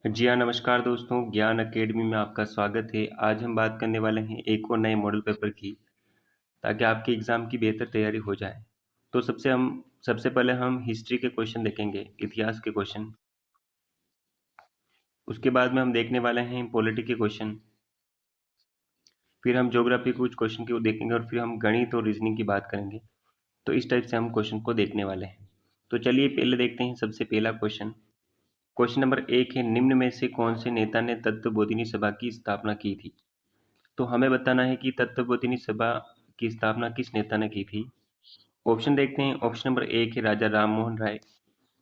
जी हाँ, नमस्कार दोस्तों, ज्ञान अकेडमी में आपका स्वागत है। आज हम बात करने वाले हैं एक और नए मॉडल पेपर की, ताकि आपके एग्ज़ाम की बेहतर तैयारी हो जाए। तो सबसे पहले हम हिस्ट्री के क्वेश्चन देखेंगे, इतिहास के क्वेश्चन। उसके बाद में हम देखने वाले हैं पॉलिटी के क्वेश्चन। फिर हम ज्योग्राफी के कुछ क्वेश्चन को देखेंगे और फिर हम गणित और रीजनिंग की बात करेंगे। तो इस टाइप से हम क्वेश्चन को देखने वाले हैं। तो चलिए पहले देखते हैं सबसे पहला क्वेश्चन। क्वेश्चन नंबर 1 है, निम्न में से कौन से नेता ने तत्वबोधिनी सभा की स्थापना की थी? तो हमें बताना है कि तत्वबोधिनी सभा की स्थापना किस नेता ने की थी। ऑप्शन देखते हैं। ऑप्शन नंबर 1 है राजा राम मोहन राय।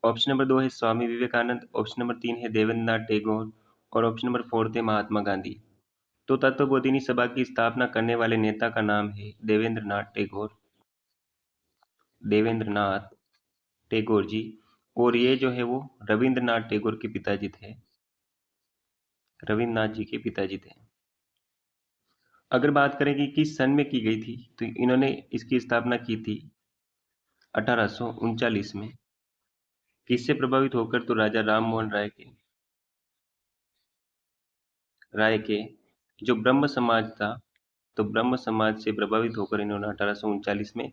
ऑप्शन नंबर 2 है स्वामी विवेकानंद। ऑप्शन नंबर 3 है देवेंद्र नाथ टैगोर। और ऑप्शन नंबर 4 है महात्मा गांधी। तो तत्वबोधिनी सभा की स्थापना करने वाले नेता का नाम है देवेंद्र नाथ टैगोर। देवेंद्र नाथ टैगोर जी। और ये जो है वो रविंद्रनाथ टैगोर के पिताजी थे। रविन्द्रनाथ जी के पिताजी थे। अगर बात करें कि किस सन में की गई थी, तो इन्होंने इसकी स्थापना की थी 1839 में। किससे प्रभावित होकर? तो राजा राम मोहन राय के जो ब्रह्म समाज था, तो ब्रह्म समाज से प्रभावित होकर इन्होंने 1839 में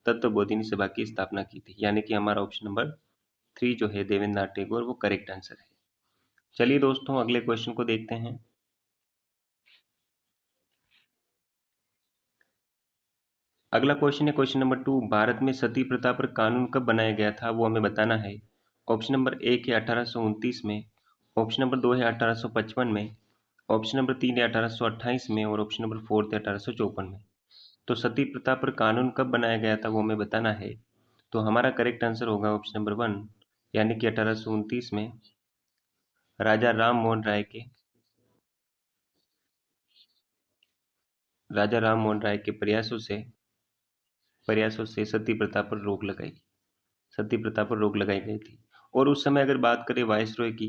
तत्वबोधिनी सभा की स्थापना की थी। यानी कि हमारा ऑप्शन नंबर 3 जो है देवेंद्र नाथ टैगोर, वो करेक्ट आंसर है। चलिए दोस्तों अगले क्वेश्चन को देखते हैं। अगला क्वेश्चन है क्वेश्चन नंबर 2। भारत में सती प्रथा पर कानून कब बनाया गया था, वो हमें बताना है। ऑप्शन नंबर 1 है 1829 में। ऑप्शन नंबर 2 है 1855 में। ऑप्शन नंबर 3 है 1828 में। और ऑप्शन नंबर 4 है 1854 में। तो सती प्रथा पर कानून कब बनाया गया था, वो हमें बताना है। तो हमारा करेक्ट आंसर होगा ऑप्शन नंबर 1, यानी कि 1829 में राजा राम मोहन राय के प्रयासों से सती प्रथा पर रोक लगाई गई थी। और उस समय अगर बात करें वायसरॉय की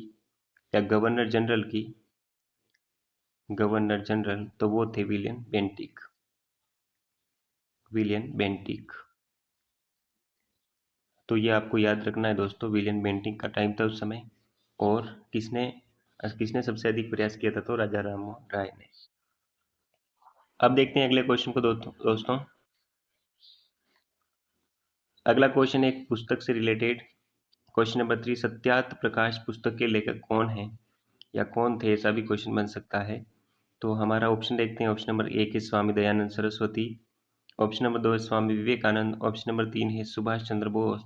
या गवर्नर जनरल, तो वो थे विलियम बेंटिक। तो ये आपको याद रखना है दोस्तों, विलियम बेंटिक का टाइम था उस समय। और किसने सबसे अधिक प्रयास किया था? तो राजा राम मोहन राय ने। अब देखते हैं अगले क्वेश्चन को दोस्तों। अगला क्वेश्चन एक पुस्तक से related. Question number 3, Satyarth Prakash पुस्तक के लेखक कौन है या कौन थे, ऐसा भी क्वेश्चन बन सकता है। तो हमारा ऑप्शन देखते हैं। ऑप्शन नंबर 1 है स्वामी दयानंद सरस्वती। ऑप्शन नंबर 2 है स्वामी विवेकानंद। ऑप्शन नंबर 3 है सुभाष चंद्र बोस।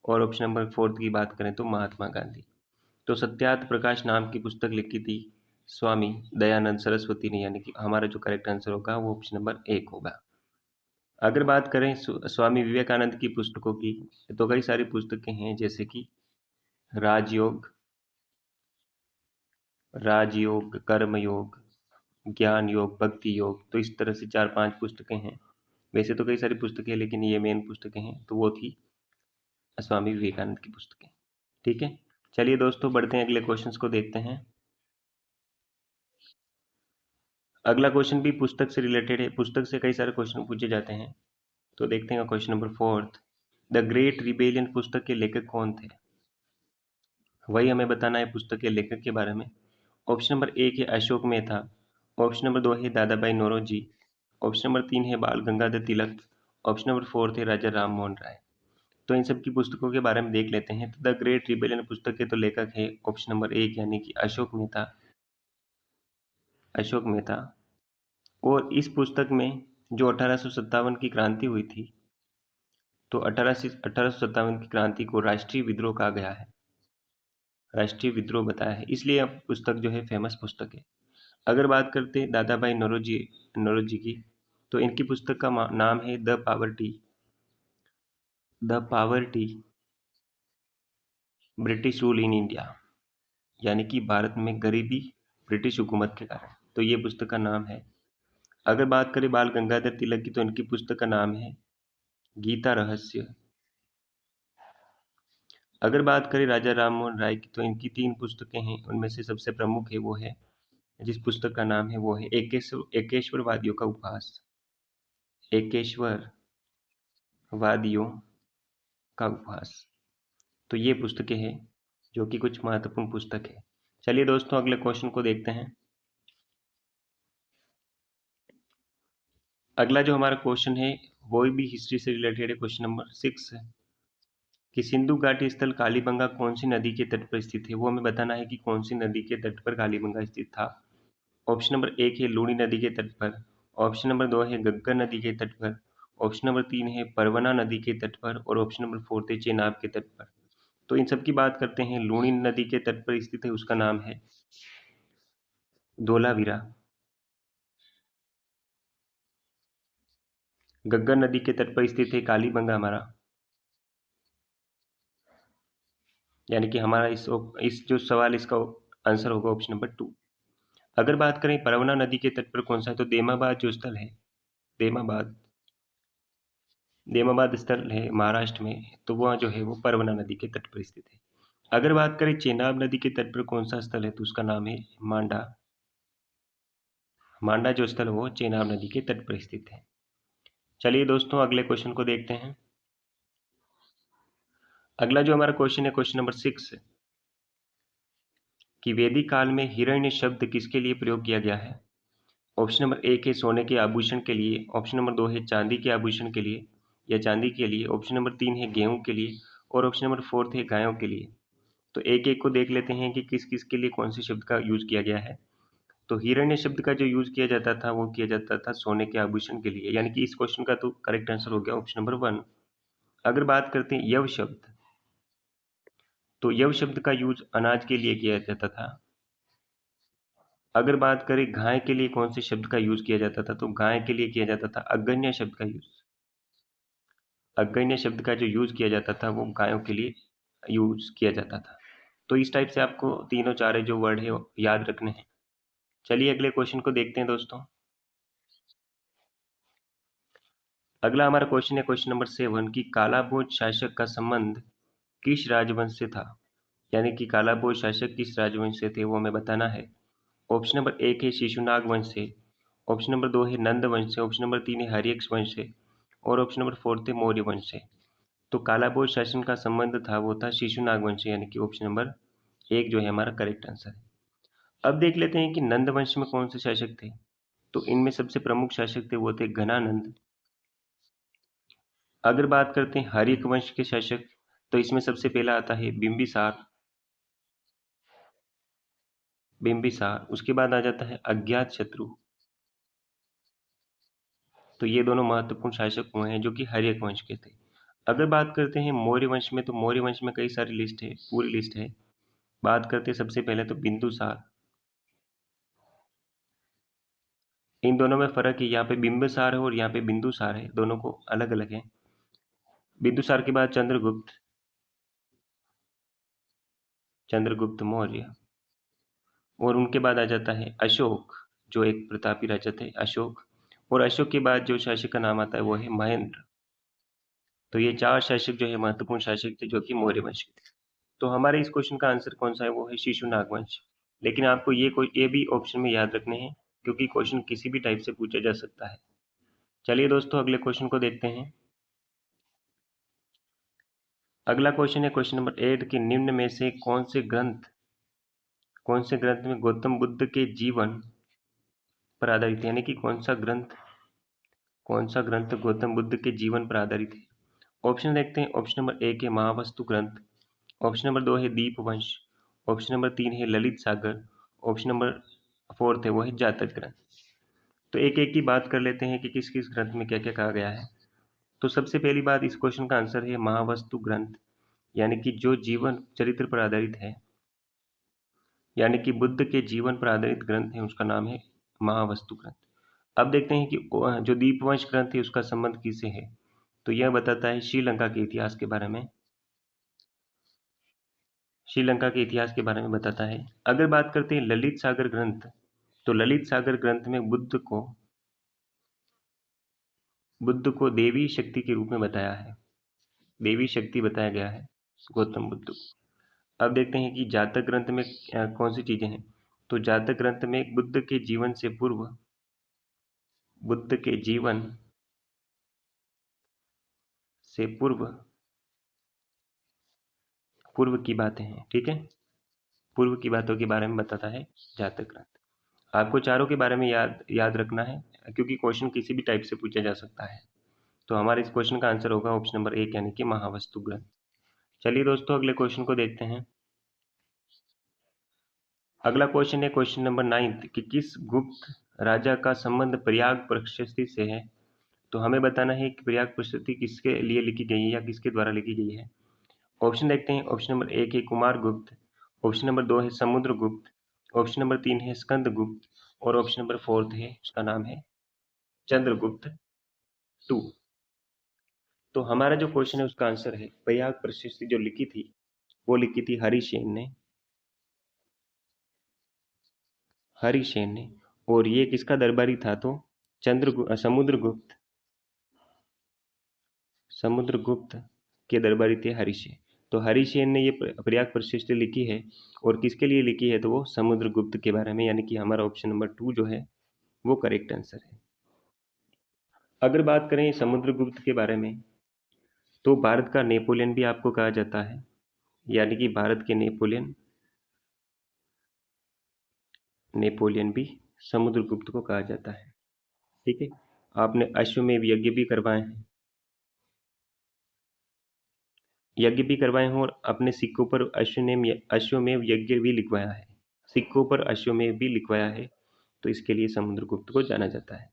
और ऑप्शन नंबर 4 की बात करें तो महात्मा गांधी। तो सत्यार्थ प्रकाश नाम की पुस्तक लिखी थी स्वामी दयानंद सरस्वती ने, यानी कि हमारा जो करेक्ट आंसर होगा वो ऑप्शन नंबर 1 होगा। अगर बात करें स्वामी विवेकानंद की पुस्तकों की, तो कई सारी पुस्तकें हैं, जैसे कि राजयोग, कर्मयोग, ज्ञान योग, भक्ति योग। तो इस तरह से 4-5 पुस्तकें हैं। वैसे तो कई सारी पुस्तकें हैं, लेकिन ये मेन पुस्तकें हैं, तो वो थी स्वामी विवेकानंद की पुस्तकें। ठीक है, चलिए दोस्तों बढ़ते हैं, अगले क्वेश्चंस को देखते हैं। अगला क्वेश्चन भी पुस्तक से रिलेटेड है। पुस्तक से कई सारे क्वेश्चन पूछे जाते हैं। तो देखते हैं question number 4, the great rebellion पुस्तक के लेखक कौन थे? वही हमें बताना है पुस्तक के लेखक के बारे में। ऑप्शन नंबर 1 है अशोक मेहता। ऑप्शन नंबर 2 है दादा भाई नौरोजी। ऑप्शन नंबर 3 है बाल गंगाधर तिलक। ऑप्शन नंबर 4 थे राजा राम मोहन राय। तो इन सब की पुस्तकों के बारे में देख लेते हैं। तो द ग्रेट रिबेलियन पुस्तक के तो लेखक है ऑप्शन नंबर 1, यानी कि अशोक मेहता। और इस पुस्तक में जो 1857 की क्रांति हुई थी, तो 1857 की क्रांति को राष्ट्रीय विद्रोह कहा गया है, राष्ट्रीय विद्रोह बताया है, इसलिए यह पुस्तक जो है फेमस पुस्तक है। अगर बात करते हैं दादा भाई नौरोजी की, तो इनकी पुस्तक का नाम है the poverty British rule in India, यानी कि भारत में गरीबी ब्रिटिश हुकूमत के कारण। तो ये पुस्तक का नाम है। अगर बात करें बाल गंगाधर तिलक की, तो इनकी पुस्तक का नाम है गीता रहस्य। अगर बात करें राजा राम मोहन राय की, तो इनकी 3 पुस्तकें हैं, उनमें से सबसे प्रमुख है वो है, जिस पुस्तक का नाम है वो है एकेश्वरवादियों का उपहास। एकेश्वरवादियों का उपहास। तो ये पुस्तकें हैं जो कि कुछ महत्वपूर्ण पुस्तक है। चलिए दोस्तों अगले क्वेश्चन को देखते हैं। अगला जो हमारा क्वेश्चन है वो भी हिस्ट्री से रिलेटेड है। क्वेश्चन नंबर 6 है कि सिंधु घाटी स्थल कालीबंगा कौन सी नदी के तट पर स्थित है। वो हमें बताना है कि कौन सी नदी के तट पर कालीबंगा स्थित था। ऑप्शन नंबर 1 है लूनी नदी के तट पर। ऑप्शन नंबर 2 है गग्गर नदी के तट पर। ऑप्शन नंबर 3 है परवना नदी के तट पर। और ऑप्शन नंबर 4 है चेनाब के तट पर। तो इन सब की बात करते हैं। लूनी नदी के तट पर स्थित है, उसका नाम है धोलावीरा। गग्गर नदी के तट पर स्थित है कालीबंगा हमारा, यानी कि हमारा इस जो सवाल इसका आंसर होगा ऑप्शन नंबर 2। अगर बात करें परवना नदी के तट पर कौन सा है, तो देमाबाद जो स्थल है, देमाबाद देमाबाद स्थल है महाराष्ट्र में, तो वह जो है वो परवना नदी के तट पर स्थित है। अगर बात करें चेनाब नदी के तट पर कौन सा स्थल है, तो उसका नाम है मांडा। मांडा जो स्थल है वो चेनाब नदी के तट पर स्थित है। चलिए दोस्तों अगले क्वेश्चन को देखते हैं। अगला जो हमारा क्वेश्चन है क्वेश्चन नंबर 6 कि वैदिक काल में हिरण्य शब्द किसके लिए प्रयोग किया गया है। ऑप्शन नंबर 1 है सोने के आभूषण के लिए। ऑप्शन नंबर 2 है चांदी के आभूषण के लिए या चांदी के लिए। ऑप्शन नंबर 3 है गेहूं के लिए। और ऑप्शन नंबर 4 है गायों के लिए। तो एक एक को देख लेते हैं कि किस किस के लिए कौन से शब्द का यूज किया गया है। तो हिरण्य शब्द का जो यूज किया जाता था वो किया जाता था सोने के आभूषण के लिए, यानी कि इस क्वेश्चन का तो करेक्ट आंसर हो गया ऑप्शन नंबर 1। अगर बात करते हैं यव शब्द, तो यव शब्द का यूज अनाज के लिए किया जाता था। अगर बात करें गाय के लिए कौन से शब्द का यूज किया जाता था, तो गाय के लिए किया जाता था अग्गण्य शब्द का यूज। अग्गण्य शब्द का जो यूज किया जाता था वो गायों के लिए यूज किया जाता था। तो इस टाइप से आपको तीनों चारे जो वर्ड है याद रखने हैं। चलिए अगले क्वेश्चन को देखते हैं दोस्तों। अगला हमारा क्वेश्चन है क्वेश्चन नंबर 7 कि कालाभोज शासक का संबंध किस राजवंश से था। यानी कि कालाभोज शासक किस राजवंश से थे वो हमें बताना है। ऑप्शन नंबर 1 है शिशुनाग वंश से। ऑप्शन नंबर 2 है नंद वंश से। ऑप्शन नंबर 3 है हर्यक्ष वंश से। और ऑप्शन नंबर 4 है मौर्य वंश से। तो कालाभोज शासन का संबंध था वो था शिशुनाग वंश से, यानी कि ऑप्शन नंबर 1 जो है हमारा करेक्ट आंसर है। अब देख लेते हैं कि नंद वंश में कौन से शासक थे। तो इनमें सबसे प्रमुख शासक थे वो थे घनानंद। अगर बात करते हैं हर्यक वंश के शासक, तो इसमें सबसे पहला आता है बिंबिसार। बिंबिसार, उसके बाद आ जाता है अज्ञात शत्रु। तो ये दोनों महत्वपूर्ण शासक हुए हैं जो कि हर्यक वंश के थे। अगर बात करते हैं मौर्य वंश में, तो मौर्य वंश में कई सारी लिस्ट है, पूरी लिस्ट है। बात करते हैं सबसे पहले तो बिंदुसार। इन दोनों में फर्क है, यहाँ पे बिंबिसार है और यहाँ पे बिंदुसार है, दोनों को अलग अलग है। बिंदुसार के बाद चंद्रगुप्त, चंद्रगुप्त मौर्य। और उनके बाद आ जाता है अशोक, जो एक प्रतापी राजा थे अशोक। और अशोक के बाद जो शासक का नाम आता है वो है महेंद्र। तो ये चार शासक जो है महत्वपूर्ण शासक थे जो कि मौर्य वंश के थे। तो हमारे इस क्वेश्चन का आंसर कौन सा है, वो है शिशुनाग वंश। लेकिन आपको ये भी ऑप्शन में याद रखने हैं, क्योंकि क्वेश्चन किसी भी टाइप से पूछा जा सकता है। चलिए दोस्तों अगले क्वेश्चन को देखते हैं। अगला क्वेश्चन है क्वेश्चन नंबर 8 कि निम्न में से कौन से ग्रंथ में गौतम बुद्ध के जीवन पर आधारित है। यानी कि कौन सा ग्रंथ गौतम बुद्ध के जीवन पर आधारित है। ऑप्शन देखते हैं। ऑप्शन नंबर 1 है महावस्तु ग्रंथ। ऑप्शन नंबर 2 है दीपवंश। ऑप्शन नंबर 3 है ललित सागर। ऑप्शन नंबर 4 है वो है जातक ग्रंथ। तो एक एक की बात कर लेते हैं कि किस किस ग्रंथ में क्या क्या कहा गया है। तो सबसे पहली बात, इस क्वेश्चन का आंसर है महावस्तु ग्रंथ, यानी कि जो जीवन चरित्र पर आधारित है, यानी कि बुद्ध के जीवन पर आधारित ग्रंथ है, उसका नाम है महावस्तु ग्रंथ। अब देखते हैं कि जो दीपवंश ग्रंथ है उसका संबंध किससे है। तो यह बताता है श्रीलंका के इतिहास के बारे में। श्रीलंका के इतिहास के बारे में बताता है। अगर बात करते हैं ललित सागर ग्रंथ, तो ललित सागर ग्रंथ में बुद्ध को देवी शक्ति के रूप में बताया है। देवी शक्ति बताया गया है गौतम बुद्ध को। अब देखते हैं कि जातक ग्रंथ में कौन सी चीजें हैं। तो जातक ग्रंथ में बुद्ध के जीवन से पूर्व की बातें हैं, ठीक है। पूर्व की बातों के बारे में बताता है जातक ग्रंथ। आपको चारों के बारे में याद रखना है, क्योंकि क्वेश्चन किसी भी टाइप से पूछा जा सकता है। तो हमारे इस क्वेश्चन का आंसर होगा ऑप्शन नंबर 1 यानी कि महावस्तु ग्रंथ। चलिए दोस्तों अगले क्वेश्चन को देखते हैं। अगला क्वेश्चन है क्वेश्चन नंबर 9 कि किस गुप्त राजा का संबंध प्रयाग प्रशस्ति से है। तो हमें बताना है कि प्रयाग प्रशस्ति किसके लिए लिखी गई है या किसके द्वारा लिखी गई है। ऑप्शन देखते हैं। ऑप्शन नंबर 1 है कुमार गुप्त, ऑप्शन नंबर 2 है समुद्र गुप्त, ऑप्शन नंबर 3 है स्कंद गुप्त और ऑप्शन नंबर 4 है उसका नाम है चंद्रगुप्त टू। तो हमारा जो क्वेश्चन है उसका आंसर है प्रयाग प्रशस्ति जो लिखी थी वो लिखी थी हरिसेन ने। हरिसेन ने। और ये किसका दरबारी था तो समुद्रगुप्त के दरबारी थे हरिसेन। तो हरिसेन ने ये प्रयाग प्रशस्ति लिखी है और किसके लिए लिखी है तो वो समुद्रगुप्त के बारे में, यानी कि हमारा ऑप्शन नंबर 2 जो है वो करेक्ट आंसर है। अगर बात करें समुद्रगुप्त के बारे में तो भारत का नेपोलियन भी आपको कहा जाता है, यानी कि भारत के नेपोलियन भी समुद्रगुप्त को कहा जाता है। ठीक है। आपने अश्वमेध यज्ञ भी करवाए हैं और अपने सिक्कों पर अश्वमेव यज्ञ भी लिखवाया है। सिक्कों पर अश्वमेव भी लिखवाया है। तो इसके लिए समुद्रगुप्त को जाना जाता है।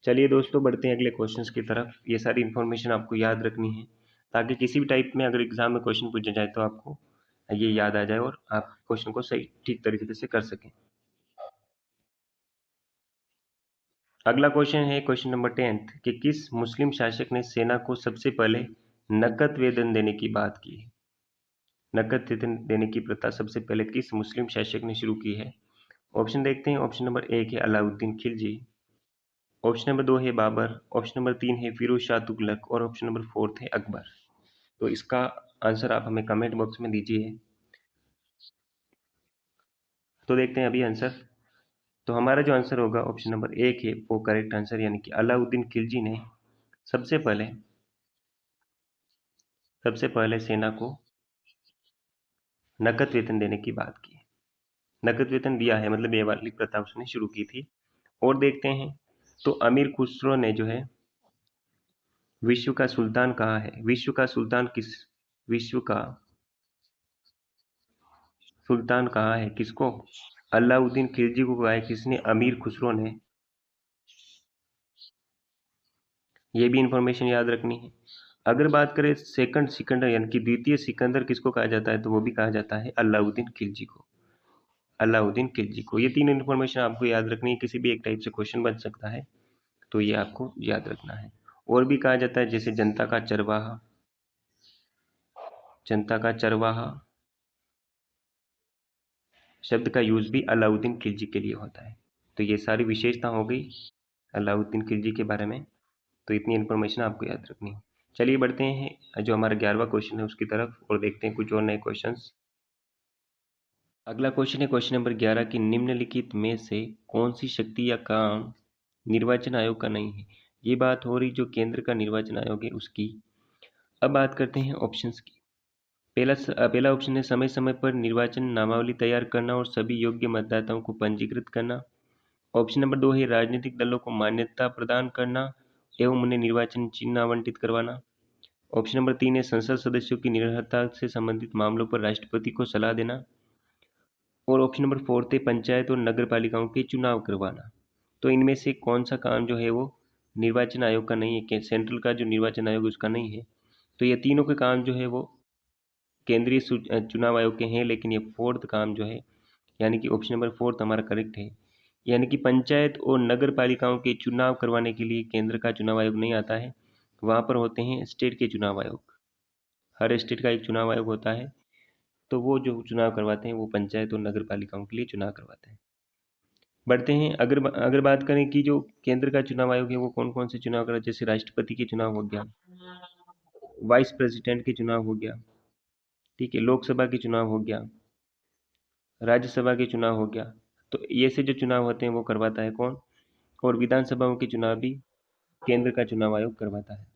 चलिए दोस्तों बढ़ते हैं अगले क्वेश्चंस की तरफ। ये सारी इन्फॉर्मेशन आपको याद रखनी है ताकि किसी भी टाइप में अगर एग्जाम में क्वेश्चन पूछा जाए तो आपको ये याद आ जाए और आप क्वेश्चन को सही ठीक तरीके से कर सकें। अगला क्वेश्चन है क्वेश्चन नंबर 10 कि किस मुस्लिम शासक ने सेना को सबसे पहले नकद वेतन देने की बात की है। नकद वेतन देने की प्रथा सबसे पहले किस मुस्लिम शासक ने शुरू की है। ऑप्शन देखते हैं। ऑप्शन नंबर 1 है अलाउद्दीन खिलजी, ऑप्शन नंबर 2 है बाबर, ऑप्शन नंबर 3 है फिरोज शाह तुगलक और ऑप्शन नंबर 4 है अकबर। तो इसका आंसर आप हमें कमेंट बॉक्स में दीजिए। तो देखते हैं अभी आंसर। तो हमारा जो आंसर होगा ऑप्शन नंबर 1 है वो करेक्ट आंसर, यानी कि अलाउद्दीन खिलजी ने सबसे पहले सेना को नकद वेतन देने की बात की। नकद वेतन दिया है, मतलब ये वाली प्रथा उसने शुरू की थी। और देखते हैं तो अमीर खुसरो ने जो है विश्व का सुल्तान कहा है। विश्व का सुल्तान कहा है किसको? अलाउद्दीन खिलजी को कहा है किसने? अमीर खुसरो ने। ये भी इंफॉर्मेशन याद रखनी है। अगर बात करें सेकंड सिकंदर यानी कि द्वितीय सिकंदर किसको कहा जाता है तो वो भी कहा जाता है अलाउद्दीन खिलजी को। ये तीन इन्फॉर्मेशन आपको याद रखनी है, किसी भी एक टाइप से क्वेश्चन बन सकता है तो ये आपको याद रखना है। और भी कहा जाता है जैसे जनता का चरवाहा शब्द का यूज भी अलाउद्दीन खिलजी के लिए होता है। तो ये सारी विशेषता हो गई अलाउद्दीन खिलजी के बारे में। तो इतनी इन्फॉर्मेशन आपको याद रखनी है। चलिए बढ़ते हैं जो हमारा 11वां क्वेश्चन है उसकी तरफ और देखते हैं कुछ और नए क्वेश्चंस। अगला क्वेश्चन है क्वेश्चन नंबर 11 की निम्नलिखित में से कौन सी शक्ति या काम निर्वाचन आयोग का नहीं है। ये बात हो रही जो केंद्र का निर्वाचन आयोग है उसकी। अब बात करते हैं ऑप्शंस की। पहला ऑप्शन है समय समय पर निर्वाचन नामावली तैयार करना और सभी योग्य मतदाताओं को पंजीकृत करना। ऑप्शन नंबर 2 है राजनीतिक दलों को मान्यता प्रदान करना एवं उन्हें निर्वाचन चिन्ह आवंटित करवाना। ऑप्शन नंबर 3 है संसद सदस्यों की निरर्हता से संबंधित मामलों पर राष्ट्रपति को सलाह देना। और ऑप्शन नंबर 4 है पंचायत और नगर पालिकाओं के चुनाव करवाना। तो इनमें से कौन सा काम जो है वो निर्वाचन आयोग का नहीं है, सेंट्रल का जो निर्वाचन आयोग है उसका नहीं है। तो ये तीनों के काम जो है वो केंद्रीय चुनाव आयोग के हैं, लेकिन ये फोर्थ काम जो है यानी कि ऑप्शन नंबर 4 हमारा करेक्ट है। यानी कि पंचायत और नगर पालिकाओं के चुनाव करवाने के लिए केंद्र का चुनाव आयोग नहीं आता है, वहाँ पर होते हैं स्टेट के चुनाव आयोग। हर स्टेट का एक चुनाव आयोग होता है, तो वो जो चुनाव करवाते हैं वो पंचायत और नगर पालिकाओं के लिए चुनाव करवाते हैं। बढ़ते हैं। अगर बात करें कि जो केंद्र का चुनाव आयोग है वो कौन कौन से चुनाव करा, जैसे राष्ट्रपति के चुनाव हो गया, वाइस प्रेसिडेंट के चुनाव हो गया, ठीक है, लोकसभा के चुनाव हो गया, राज्यसभा के चुनाव हो गया। तो ये से जो चुनाव होते हैं वो करवाता है कौन? और विधानसभाओं के चुनाव भी केंद्र का चुनाव आयोग करवाता है।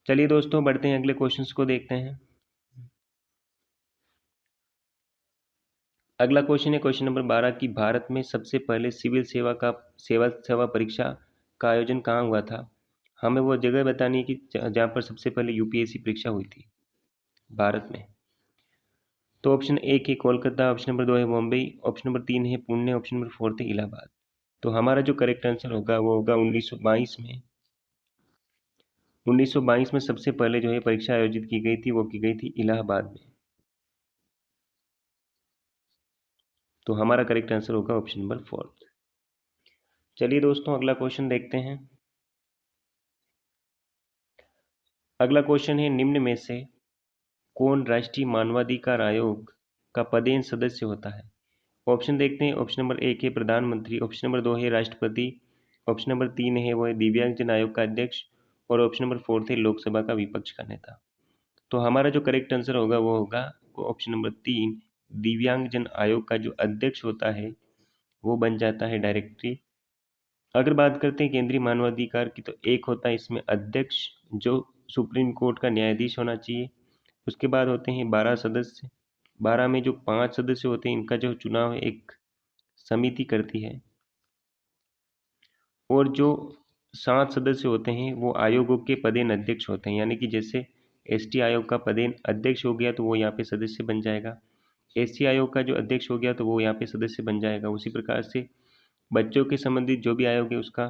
चलिए दोस्तों बढ़ते हैं अगले क्वेश्चंस को देखते हैं। अगला क्वेश्चन है क्वेश्चन नंबर 12 कि भारत में सबसे पहले सिविल सेवा परीक्षा का आयोजन कहाँ हुआ था। हमें वो जगह बतानी है कि जहाँ पर सबसे पहले यूपीएससी परीक्षा हुई थी भारत में। तो ऑप्शन एक है कोलकाता, ऑप्शन नंबर 2 है मुंबई, ऑप्शन नंबर 3 है पुणे, ऑप्शन नंबर 4 है इलाहाबाद। तो हमारा जो करेक्ट आंसर होगा वो होगा 1922 में। 1922 में सबसे पहले जो है परीक्षा आयोजित की गई थी वो की गई थी इलाहाबाद में। तो हमारा करेक्ट आंसर होगा ऑप्शन नंबर 4। चलिए दोस्तों अगला क्वेश्चन देखते हैं। अगला क्वेश्चन है निम्न में से कौन राष्ट्रीय मानवाधिकार आयोग का पदेन सदस्य होता है। ऑप्शन देखते हैं। ऑप्शन नंबर 1 है प्रधानमंत्री, ऑप्शन नंबर 2 है राष्ट्रपति, ऑप्शन नंबर 3 है वो है दिव्यांगजन आयोग का अध्यक्ष, और ऑप्शन नंबर 4 है लोकसभा का विपक्ष का नेता। तो हमारा जो करेक्ट आंसर होगा वो होगा ऑप्शन नंबर 3, दिव्यांगजन आयोग का जो अध्यक्ष होता है वो बन जाता है डायरेक्टली। अगर बात करते हैं केंद्रीय मानवाधिकार की, तो एक होता है इसमें अध्यक्ष जो सुप्रीम कोर्ट का न्यायाधीश होना चाहिए। उसके बाद होते हैं 12 सदस्य। 12 में जो 5 सदस्य होते हैं इनका जो चुनाव एक समिति करती है, और जो 7 सदस्य होते हैं वो आयोगों के पदेन अध्यक्ष होते हैं। यानी कि जैसे एसटी आयोग का पदेन अध्यक्ष हो गया तो वो यहाँ पे सदस्य बन जाएगा, एससी आयोग का जो अध्यक्ष हो गया तो वो यहाँ पे सदस्य बन जाएगा। उसी प्रकार से बच्चों के संबंधित जो भी आयोग है उसका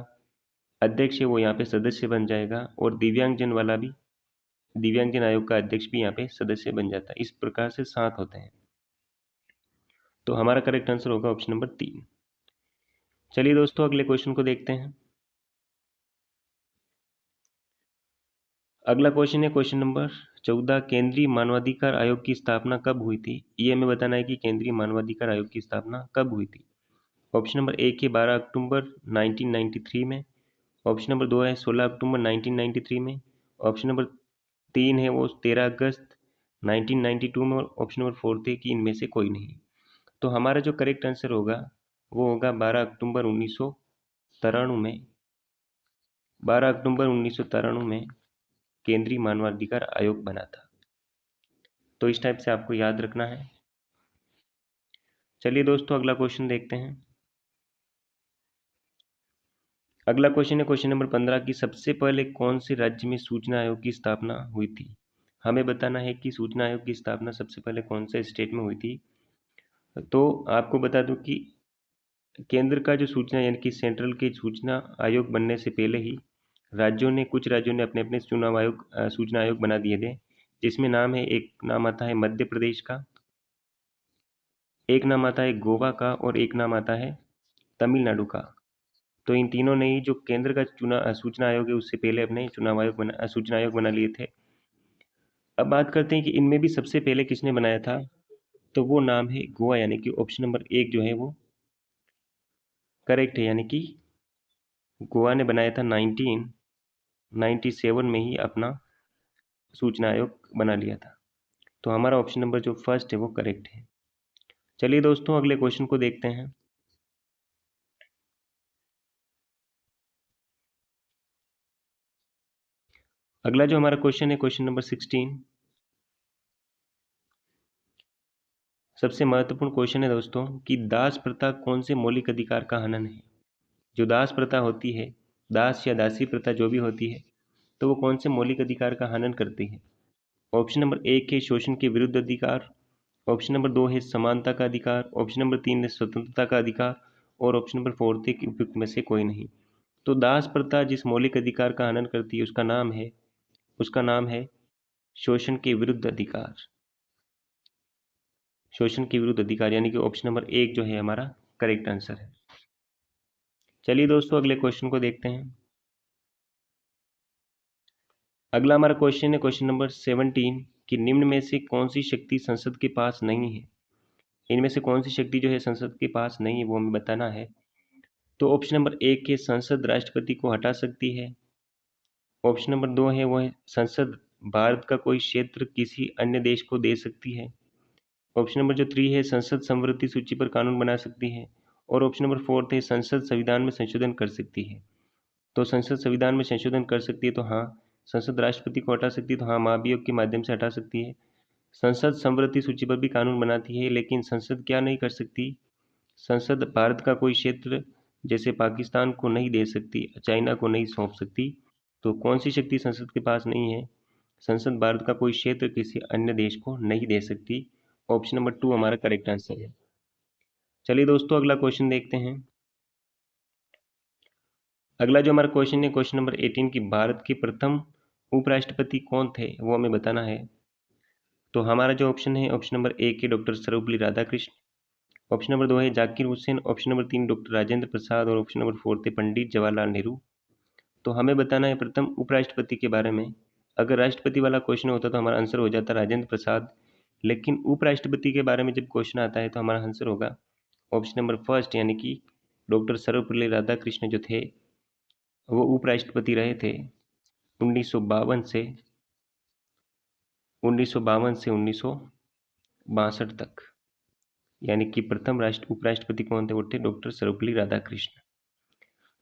अध्यक्ष है वो यहाँ पे सदस्य बन जाएगा, और दिव्यांगजन आयोग का अध्यक्ष भी यहाँ पे सदस्य बन जाता है। इस प्रकार से 7 होते हैं। तो हमारा करेक्ट आंसर होगा ऑप्शन नंबर 3। चलिए दोस्तों अगले क्वेश्चन को देखते हैं। अगला क्वेश्चन है क्वेश्चन नंबर 14, केंद्रीय मानवाधिकार आयोग की स्थापना कब हुई थी। ये हमें बताना है कि केंद्रीय मानवाधिकार आयोग की स्थापना कब हुई थी। ऑप्शन नंबर 1 है 12 अक्टूबर 1993 में, ऑप्शन नंबर 2 है 16 अक्टूबर 1993 में, ऑप्शन नंबर 3 है वो 13 अगस्त 1992 में, और ऑप्शन नंबर 4 थे कि इनमें से कोई नहीं। तो हमारा जो करेक्ट आंसर होगा वो होगा 12 अक्टूबर 1993 में। 12 अक्टूबर 1993 में केंद्रीय मानवाधिकार आयोग बना था। तो इस टाइप से आपको याद रखना है। चलिए दोस्तों अगला क्वेश्चन देखते हैं। अगला क्वेश्चन है क्वेश्चन नंबर 15 की सबसे पहले कौन से राज्य में सूचना आयोग की स्थापना हुई थी। हमें बताना है कि सूचना आयोग की स्थापना सबसे पहले कौन से स्टेट में हुई थी। तो आपको बता दूं कि केंद्र का जो सूचना यानी कि सेंट्रल के सूचना आयोग बनने से पहले ही कुछ राज्यों ने अपने अपने सूचना आयोग बना दिए थे। जिसमें एक नाम आता है मध्य प्रदेश का, एक नाम आता है गोवा का, और एक नाम आता है तमिलनाडु का। तो इन तीनों ने ही जो केंद्र का सूचना आयोग है उससे पहले अपने सूचना आयोग बना लिए थे। अब बात करते हैं कि इनमें भी सबसे पहले किसने बनाया था। तो वो नाम है गोवा, यानी कि ऑप्शन नंबर 1 जो है वो करेक्ट है। यानी कि गोवा ने बनाया था 1997 में ही अपना सूचना आयोग बना लिया था। तो हमारा ऑप्शन नंबर जो फर्स्ट है वो करेक्ट है। चलिए दोस्तों अगले क्वेश्चन को देखते हैं। अगला जो हमारा क्वेश्चन है क्वेश्चन नंबर 16, सबसे महत्वपूर्ण क्वेश्चन है दोस्तों कि दास प्रथा कौन से मौलिक अधिकार का हनन है। जो दास प्रथा होती है, दास या दासी प्रथा जो भी होती है, तो वो कौन से मौलिक अधिकार का हनन करती है। ऑप्शन नंबर 1 है शोषण के विरुद्ध अधिकार, ऑप्शन नंबर 2 है समानता का अधिकार, ऑप्शन नंबर 3 है स्वतंत्रता का अधिकार, और ऑप्शन नंबर 4 थे कि उपयुक्त में से कोई नहीं। तो दास प्रथा जिस मौलिक अधिकार का हनन करती है उसका नाम है शोषण के विरुद्ध अधिकार। शोषण के विरुद्ध अधिकार यानी कि ऑप्शन नंबर 1 जो है हमारा करेक्ट आंसर है। चलिए दोस्तों अगले क्वेश्चन को देखते हैं। अगला हमारा क्वेश्चन है क्वेश्चन नंबर 17 कि निम्न में से कौन सी शक्ति संसद के पास नहीं है। इनमें से कौन सी शक्ति जो है संसद के पास नहीं है वो हमें बताना है। तो ऑप्शन नंबर 1 है संसद राष्ट्रपति को हटा सकती है, ऑप्शन नंबर 2 है वो है संसद भारत का कोई क्षेत्र किसी अन्य देश को दे सकती है, ऑप्शन नंबर जो 3 है संसद समवर्ती सूची पर कानून बना सकती है, और ऑप्शन नंबर 4 है संसद संविधान में संशोधन कर सकती है। तो संसद संविधान में संशोधन कर सकती है तो हाँ, संसद राष्ट्रपति को हटा सकती है तो हाँ, महाभियोग के माध्यम से हटा सकती है, संसद समवर्ती सूची पर भी कानून बनाती है, लेकिन संसद क्या नहीं कर सकती? संसद भारत का कोई क्षेत्र जैसे पाकिस्तान को नहीं दे सकती, चाइना को नहीं सौंप सकती। तो कौन सी शक्ति संसद के पास नहीं है? संसद भारत का कोई क्षेत्र किसी अन्य देश को नहीं दे सकती। ऑप्शन नंबर 2 हमारा करेक्ट आंसर है। चलिए दोस्तों, अगला क्वेश्चन देखते हैं। अगला जो हमारा क्वेश्चन है, क्वेश्चन नंबर 18 की भारत के प्रथम उपराष्ट्रपति कौन थे, वो हमें बताना है। तो हमारा जो ऑप्शन है, ऑप्शन नंबर 1 है doctor Sarvepalli Radhakrishna, option number 2 है Zakir Hussain, option number 3 doctor Rajendra Prasad और ऑप्शन नंबर 4 थे पंडित जवाहरलाल नेहरू। तो हमें बताना है प्रथम उपराष्ट्रपति के बारे में। अगर राष्ट्रपति वाला क्वेश्चन होता तो हमारा आंसर हो जाता राजेंद्र प्रसाद, लेकिन उपराष्ट्रपति के बारे में जब क्वेश्चन आता है तो हमारा आंसर होगा ऑप्शन नंबर फर्स्ट, यानी कि डॉक्टर सर्वपल्ली राधाकृष्ण जो थे वो उपराष्ट्रपति रहे थे 1952 से 1962 तक। यानी कि प्रथम उपराष्ट्रपति कौन थे? वो थे डॉक्टर सर्वपल्ली राधाकृष्ण।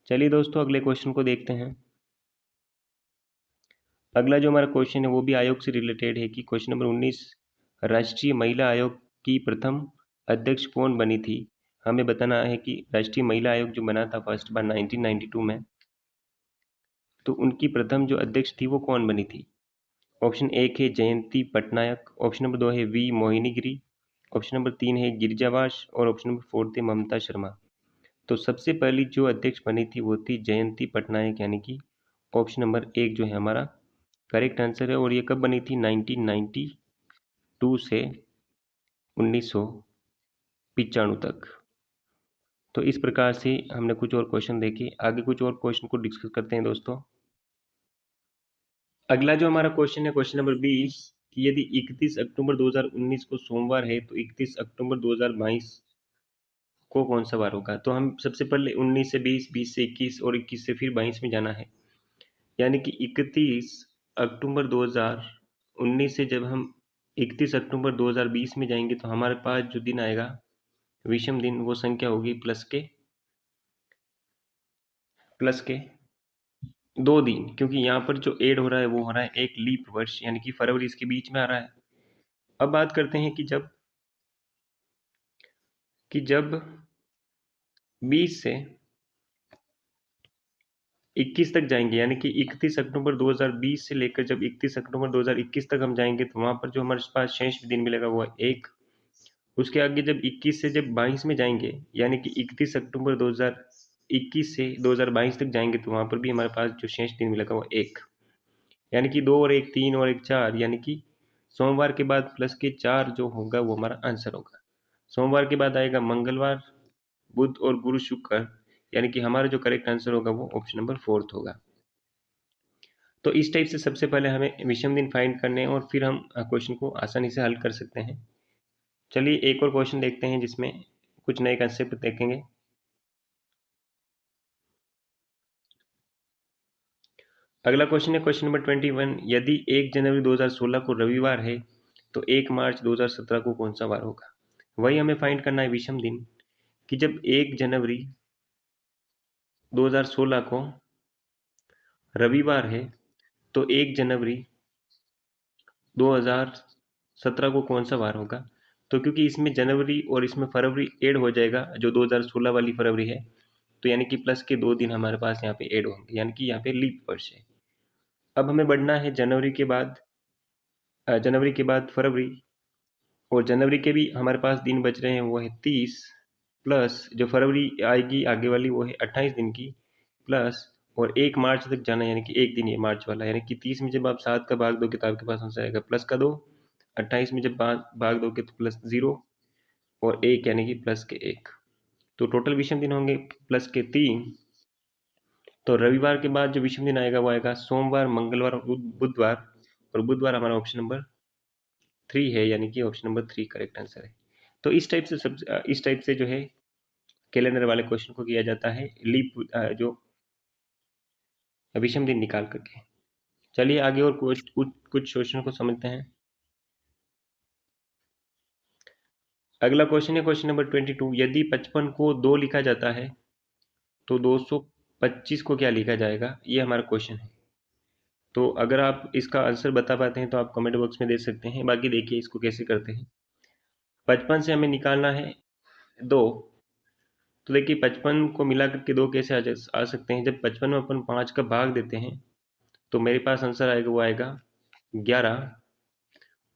चलिए दोस्तों, अगले क्वेश्चन को देखते हैं। अगला जो हमारा क्वेश्चन है वो भी आयोग से रिलेटेड है कि क्वेश्चन नंबर 19, राष्ट्रीय महिला आयोग की प्रथम अध्यक्ष कौन बनी थी? हमें बताना है कि राष्ट्रीय महिला आयोग जो बना था फर्स्ट बार 1992 में, तो उनकी प्रथम जो अध्यक्ष थी वो कौन बनी थी? ऑप्शन 1 है जयंती पटनायक, ऑप्शन नंबर 2 है वी मोहिनीगिरी, ऑप्शन नंबर 3 है गिरिजावास और ऑप्शन नंबर 4 थे ममता शर्मा। तो सबसे पहली जो अध्यक्ष बनी थी वो थी जयंती पटनायक, यानी कि ऑप्शन नंबर 1 जो है हमारा करेक्ट आंसर है। और ये कब बनी थी? 1992 से 1995 तक। तो इस प्रकार से हमने कुछ और क्वेश्चन देखे, आगे कुछ और क्वेश्चन को डिस्कस करते हैं दोस्तों। अगला जो हमारा क्वेश्चन है, क्वेश्चन नंबर 20, कि यदि 31 अक्टूबर 2019 को सोमवार है तो 31 अक्टूबर 2022 को कौन सा वार होगा? तो हम सबसे पहले 19 से 20, 20 से 21 और 21 से फिर 22 में जाना है। यानी कि 31 अक्टूबर 2019 से जब हम 31 अक्टूबर 2020 में जाएंगे तो हमारे पास जो दिन आएगा विषम दिन, वो संख्या होगी प्लस के 2 दिन, क्योंकि यहाँ पर जो ऐड हो रहा है वो हो रहा है एक लीप वर्ष, यानी कि फरवरी इसके बीच में आ रहा है। अब बात करते हैं कि जब 20 से 21 तक जाएंगे, यानी कि 31 अक्टूबर 2020 से लेकर जब 31 अक्टूबर 2021 तक हम जाएंगे तो वहां पर जो हमारे पास शेष दिन मिलेगा वो है एक। उसके आगे जब 21 से जब 22 में जाएंगे, यानी कि 31 अक्टूबर 2021 से 2022 तक जाएंगे तो वहां पर भी हमारे पास जो शेष दिन मिलेगा वो एक। यानी कि 2 और 1 3 और 1 4, यानी कि सोमवार के बाद प्लस के 4 जो होगा वो हमारा आंसर होगा। सोमवार के बाद आएगा मंगलवार, बुध और गुरु शुक्र, यानी कि हमारा जो करेक्ट आंसर होगा वो ऑप्शन नंबर 4 होगा। तो इस टाइप से सबसे पहले हमें विषम दिन फाइंड करने हैं और फिर हम क्वेश्चन को आसानी से हल कर सकते हैं। चलिए एक और क्वेश्चन देखते हैं जिसमें कुछ नए कंसेप्ट देखेंगे। अगला क्वेश्चन है क्वेश्चन नंबर 21, यदि 1 जनवरी 2016 को रविवार है तो 1 मार्च 2017 को कौन सा वार होगा? वही हमें फाइंड करना है विषम दिन, कि जब 1 जनवरी 2016 को रविवार है तो 1 जनवरी 2017 को कौन सा वार होगा? तो क्योंकि इसमें जनवरी और इसमें फरवरी ऐड हो जाएगा, जो 2016 वाली फरवरी है, तो यानी कि प्लस के 2 दिन हमारे पास यहाँ पे ऐड होंगे, यानी कि यहाँ पे लीप वर्ष है। अब हमें बढ़ना है जनवरी के बाद फरवरी, और जनवरी के भी हमारे पास दिन बच रहे हैं वो है 30, प्लस जो फरवरी आएगी आगे वाली वो है 28 दिन की, प्लस और 1 मार्च तक जाना, यानी कि एक दिन ये मार्च वाला, यानी कि 30 में जब आप 7 का भाग दोगे तो आपके पास आंसर आएगा प्लस का 2, 28 में जब भाग दोगे तो प्लस 0 और 1, यानी कि प्लस के 1। तो टोटल विषम दिन होंगे प्लस के 3। तो रविवार के बाद जो विषम दिन आएगा वो आएगा सोमवार, मंगलवार और बुधवार, और बुधवार हमारा ऑप्शन नंबर 3 है, यानी कि ऑप्शन नंबर 3 करेक्ट आंसर है। तो इस टाइप से जो है कैलेंडर वाले क्वेश्चन को किया जाता है लीप जो विषम दिन निकाल करके। चलिए आगे और कुछ क्वेश्चन को समझते हैं। अगला क्वेश्चन है क्वेश्चन नंबर 22, यदि 55 को 2 लिखा जाता है तो 225 को क्या लिखा जाएगा? ये हमारा क्वेश्चन है। तो अगर आप इसका आंसर बता पाते हैं तो आप कमेंट बॉक्स में दे सकते हैं। बाकी देखिए इसको कैसे करते हैं। 55 से हमें निकालना है 2। तो देखिए 55 को मिला करके 2 कैसे आ सकते हैं। जब 55 में अपन 5 का भाग देते हैं तो मेरे पास आंसर आएगा, वो आएगा 11।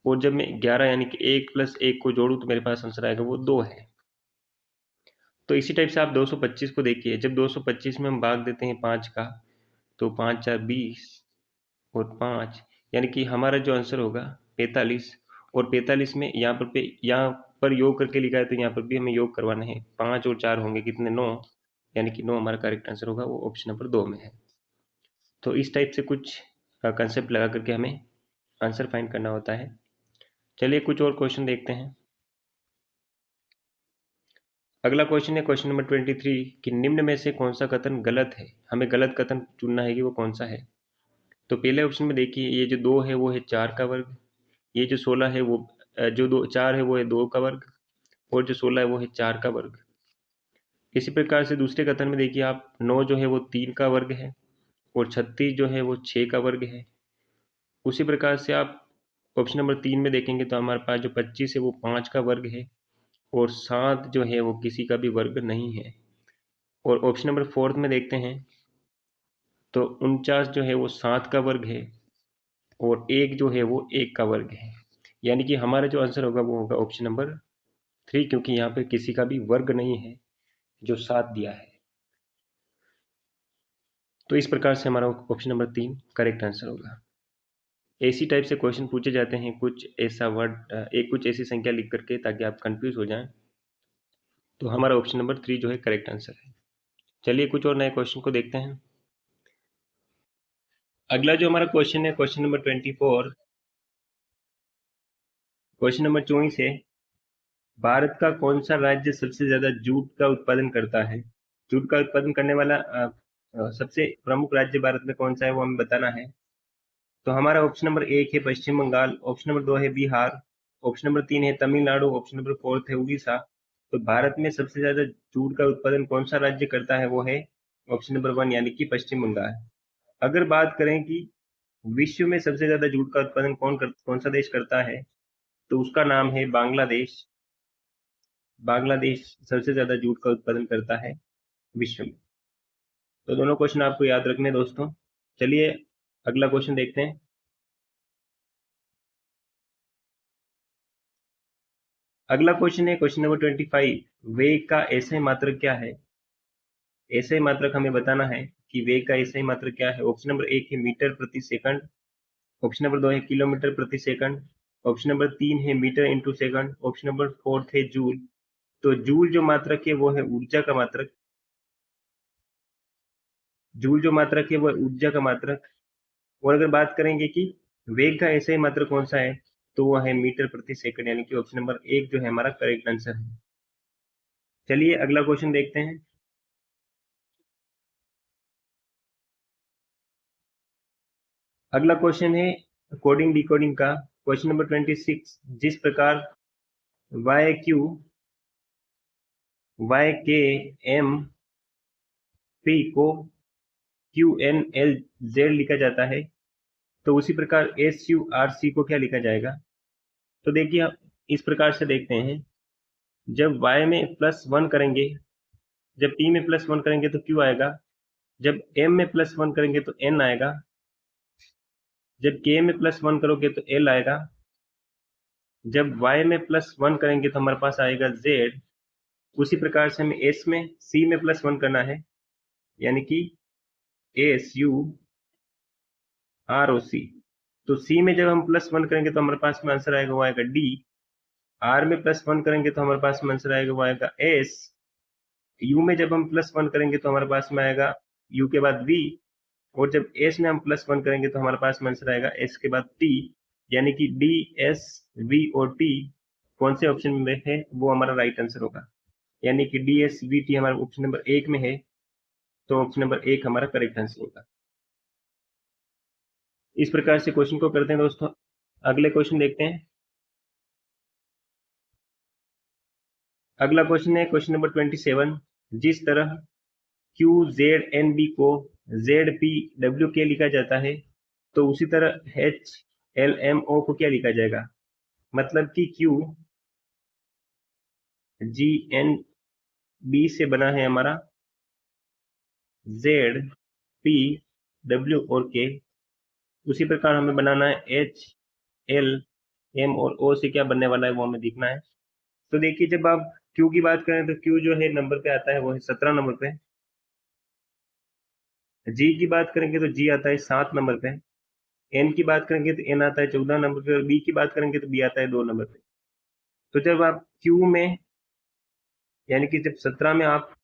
और जब मैं 11 यानी कि 1 + 1 को जोड़ूँ तो मेरे पास आंसर आएगा वो 2 है। तो इसी टाइप से आप 225 को देखिए। जब 225 में हम भाग देते हैं 5 का तो 5 4 20 और 5 यानी कि हमारा जो आंसर होगा 45। और 45 में यहाँ पर योग करके लिखा है तो यहाँ पर भी हमें योग करवाना है। 5 और 4 होंगे कितने, 9, यानी कि 9 हमारा करेक्ट आंसर होगा, वो ऑप्शन नंबर 2 में है। तो इस टाइप से कुछ कंसेप्ट लगा करके हमें आंसर फाइंड करना होता है। चलिए कुछ और क्वेश्चन देखते हैं। अगला क्वेश्चन है क्वेश्चन नंबर 23 कि निम्न में से कौन सा कथन गलत है। हमें गलत कथन चुनना है कि वो कौन सा है। तो पहले ऑप्शन में देखिए, ये जो 2 है वो है 4 का वर्ग, ये जो 16 है वो जो 4 है वो है 2 का वर्ग, और जो 16 है वो है 4 का वर्ग। इसी प्रकार से दूसरे कथन में देखिए आप, 9 जो है वो 3 का वर्ग है और 36 जो है वो 6 का वर्ग है। उसी प्रकार से आप ऑप्शन नंबर 3 में देखेंगे तो हमारे पास जो 25 है वो 5 का वर्ग है और 7 जो है वो किसी का भी वर्ग नहीं है। और ऑप्शन नंबर 4 में देखते हैं तो 49 जो है वो 7 का वर्ग है और 1 जो है वो 1 का वर्ग है। यानी कि हमारा जो आंसर होगा वो होगा ऑप्शन नंबर 3, क्योंकि यहाँ पे किसी का भी वर्ग नहीं है जो 7 दिया है। तो इस प्रकार से हमारा ऑप्शन नंबर 3 करेक्ट आंसर होगा। ऐसी टाइप से क्वेश्चन पूछे जाते हैं, कुछ ऐसा वर्ड कुछ ऐसी संख्या लिख करके ताकि आप कंफ्यूज हो जाएं। तो हमारा ऑप्शन नंबर 3 जो है करेक्ट आंसर है। चलिए कुछ और नए क्वेश्चन को देखते हैं। अगला जो हमारा क्वेश्चन है क्वेश्चन नंबर 24। क्वेश्चन नंबर 24 है, भारत का कौन सा राज्य सबसे ज्यादा जूट का उत्पादन करता है। जूट का उत्पादन करने वाला सबसे प्रमुख राज्य भारत में कौन सा है वो हमें बताना है। तो हमारा ऑप्शन नंबर 1 है पश्चिम बंगाल, ऑप्शन नंबर 2 है बिहार, ऑप्शन नंबर 3 है तमिलनाडु, ऑप्शन नंबर 4 है उड़ीसा। तो भारत में सबसे ज्यादा जूट का उत्पादन कौन सा राज्य करता है, वो है ऑप्शन नंबर 1 यानी कि पश्चिम बंगाल। अगर बात करें कि विश्व में सबसे ज्यादा जूट का उत्पादन कौन सा देश करता है, तो उसका नाम है बांग्लादेश। बांग्लादेश सबसे ज्यादा जूट का उत्पादन करता है विश्व में। तो दोनों क्वेश्चन आपको याद रखने दोस्तों। चलिए अगला क्वेश्चन देखते हैं। अगला क्वेश्चन है क्वेश्चन नंबर 25, वेग का एसआई मात्रक क्या है। एसआई मात्रक हमें बताना है कि वेग का एसआई मात्रक क्या है। ऑप्शन नंबर 1 है मीटर प्रति सेकंड, ऑप्शन नंबर 2 है किलोमीटर प्रति सेकंड, ऑप्शन नंबर 3 है metre into second, option number 4 है जूल। तो जूल जो मात्रक है वो है ऊर्जा का मात्रक। जूल जो मात्रक है वो है ऊर्जा का मात्रक। और अगर बात करेंगे कि वेग का एसआई मात्रक कौन सा है, तो वो है मीटर प्रति सेकंड, यानी कि ऑप्शन नंबर 1 जो है हमारा करेक्ट आंसर है। चलिए अगला क्वेश्चन देखते हैं। अगला क्वेश्चन है कोडिंग डिकोडिंग का, क्वेश्चन नंबर 26। जिस प्रकार वाई क्यू वाई के एम पी को क्यू एन एल जेड लिखा जाता है, तो उसी प्रकार एस यू आर सी को क्या लिखा जाएगा। तो देखिए आप इस प्रकार से देखते हैं, जब y में +1 करेंगे, जब p में +1 करेंगे तो q आएगा, जब m में +1 करेंगे तो n आएगा, जब k में +1 करोगे तो l आएगा, जब y में +1 करेंगे तो हमारे पास आएगा z। उसी प्रकार से हमें s में c में +1 करना है, यानी कि एस यू आर ओ सी। तो c में जब हम +1 करेंगे तो हमारे पास में आंसर आएगा वो आएगा d। r में +1 करेंगे तो हमारे पास में आंसर आएगा वो आएगा s। u में जब हम +1 करेंगे तो हमारे पास में आएगा u के बाद v। और जब s में हम +1 करेंगे तो हमारे पास में आंसर आएगा s के बाद t। यानी कि d s v और t कौन से ऑप्शन में है, वो हमारा राइट आंसर होगा। यानी कि d s v t हमारा ऑप्शन नंबर 1 में है, तो ऑप्शन नंबर 1 हमारा करेक्ट आंसर होगा। इस प्रकार से क्वेश्चन को करते हैं दोस्तों। अगले क्वेश्चन देखते हैं। अगला क्वेश्चन है क्वेश्चन नंबर 27। जिस तरह क्यू जेड एन बी को जेड पी डब्ल्यू के लिखा जाता है, तो उसी तरह HLMO को क्या लिखा जाएगा, मतलब कि QGNB से बना है हमारा ZPW और K। उसी प्रकार हमें बनाना है HLM और O से क्या बनने वाला है वो हमें देखना है। तो देखिए, जब आप Q की बात करें तो Q जो है नंबर पे आता है वो है 17 नंबर पे। G की बात करेंगे तो G आता है 7 नंबर पे। N की बात करेंगे तो N आता है 14 नंबर पे, और B की बात करेंगे तो B आता है 2 नंबर पे। तो जब आप Q में, यानी कि जब 17 में आप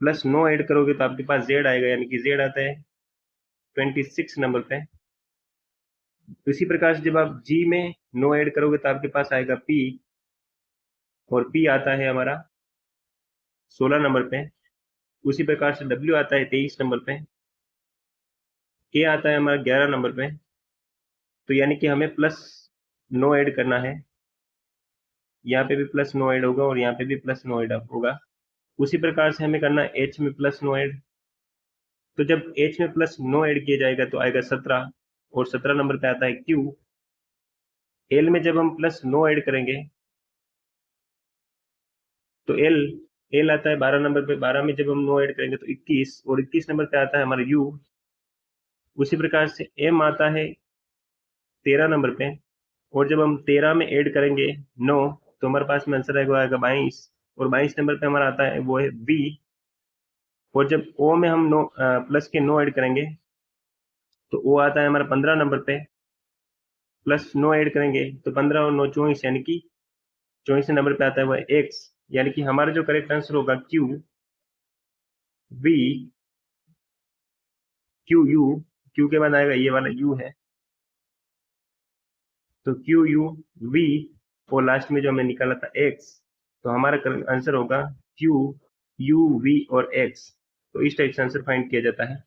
प्लस 9 ऐड करोगे तो आपके पास Z आएगा, यानी कि Z आता है 26 नंबर पे। इसी प्रकार से जब आप G में 9 ऐड करोगे तो आपके पास आएगा P, और P आता है हमारा 16 नंबर पे। उसी प्रकार से W आता है 23 नंबर पे। K आता है हमारा 11 नंबर पे। तो यानी कि हमें प्लस 9 ऐड करना है, यहाँ पे भी प्लस 9 ऐड होगा और यहाँ पे भी प्लस 9 ऐड होगा। उसी प्रकार से हमें करना है H में प्लस 9 ऐड। तो जब H में प्लस 9 ऐड किया जाएगा तो आएगा 17, और 17 नंबर पे आता है Q। L में जब हम प्लस 9 ऐड करेंगे तो L आता है 12 नंबर पे। 12 में जब हम 9 ऐड करेंगे तो 21, और 21 नंबर पे आता है हमारा U। उसी प्रकार से M आता है 13 नंबर पे, और जब हम 13 में ऐड करेंगे 9 तो हमारे पास में आंसर आएगा 22, और 22 नंबर पे हमारा आता है वो है V। और जब O में हम 9 प्लस के 9 ऐड करेंगे तो O आता है हमारा 15 नंबर पे। प्लस 9 ऐड करेंगे तो 15 और 9 24, यानी कि 24 नंबर पे आता है वो है X। यानी कि हमारा जो करेक्ट आंसर होगा Q के बाद आएगा ये वाला U है, तो QUV, और लास्ट में जो हमने निकाला था X, तो हमारा आंसर होगा QUV और X। तो इस टाइप से आंसर फाइंड किया जाता है।